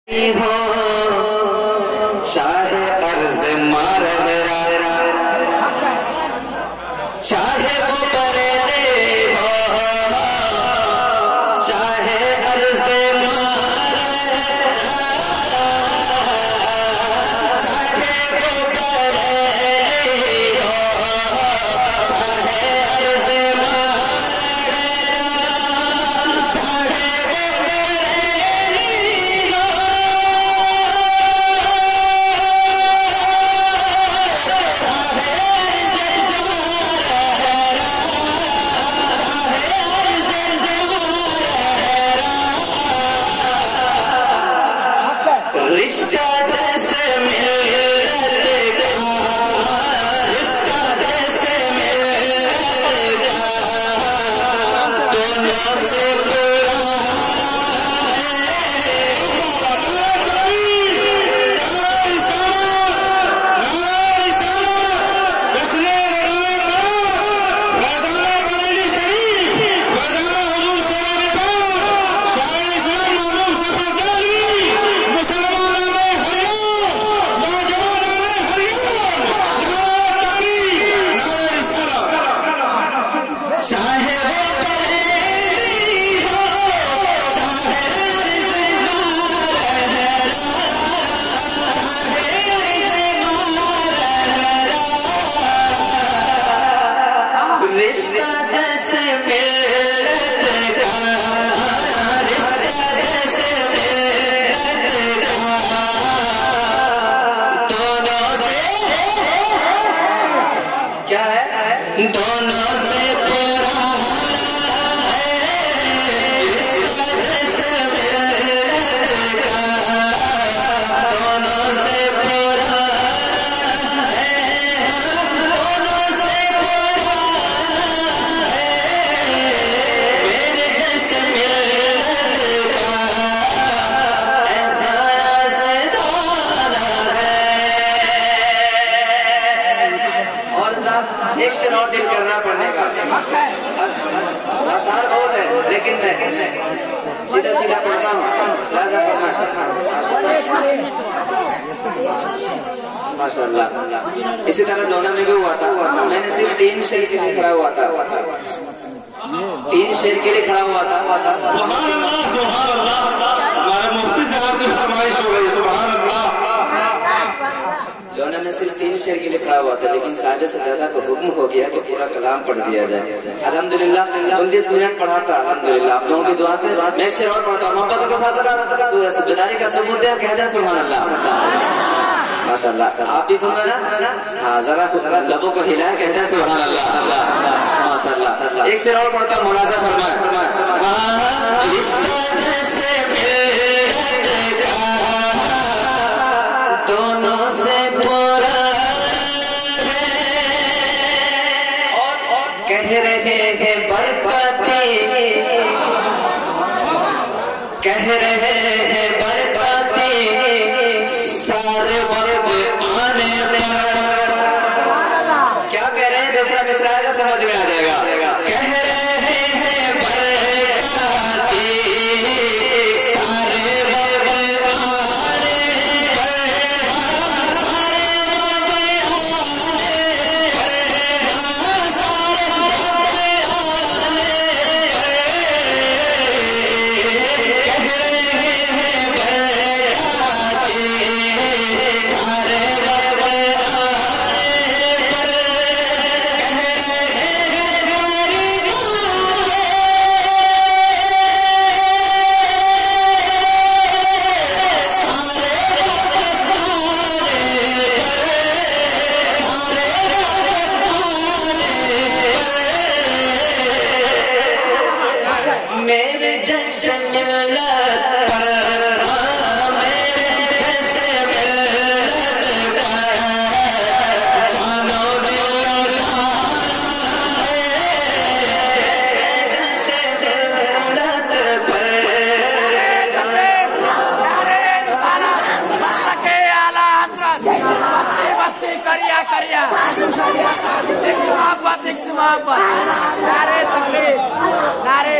ہو چاہے عرض مارہرا چاہے وہ بریلے ہو چاہے عرض مارہرا چاہے وہ بریلے ہو چاہے عرض مارہرا چاہے وہ رشتہ جیسے ملت کا رشتہ جیسے ملت کا دونوں سے چاہے وہ بریلی ہو چاہے عرض مارہرا چاہے عرض مارہرا رشتہ جیسے ملت کا رشتہ جیسے ملت کا دونوں سے کیا ہے دونوں سے ایک شعر اور دل کرنا پڑنے کا اشعار بہت ہے لیکن میں سیدھا سیدھا پڑھتا ہوں لہذا کرنا ماشاءاللہ اسی طرح دونا میں بھی ہوا تھا میں نے صرف 3 شعر کے لیے کھڑا ہوا تھا 3 شعر کے لیے کھڑا ہوا تھا سبحان اللہ سبحان اللہ ہمارے مفتی صاحب کی فرمائش ہو گئی سبحان اللہ دونا میں صرف 3 شعر کے لیے کھڑا ہوا تھا لیکن صاحب سجادہ کو حکم ہو گیا کہ پورا کلام پڑھ دیا جائے الحمدللہ 29 منٹ پڑھا تھا الحمدللہ آپ لوگوں کی دعا سے میں ایک شعر اور پڑھتا ہوں محبت کے ساتھ سورہ بیداری کا ثبوت ہے کہتے ہیں سبحان اللہ ماشاءاللہ آپ بھی سن رہے نا ہاں ذرا لبوں کو ہلائے کہتے ہیں سبحان اللہ ماشاءاللہ ایک شعر اور پڑھتا ہوں ملاحظہ فرمائے دونوں سے پورا کہہ رہے ہیں برکاتی کہہ رہے ہیں برکاتی سارے وقت آنے پر کیا کہہ رہے ہیں دوسرا مصرع کا سمجھ میں آ جائے گا کہہ رہے ہیں برکاتی سارے وقت آنے پر سارے وقت آنے پر سارے وقت آنے پر کہہ رہے ہیں برکاتی سارے وقت آنے پر کہہ رہے میرے جیسے ملت پر میرے جیسے ملت پر جانو دل جیسے ملت پر بستی کریا کریا ایک محبت نعرے تکبیر نعرے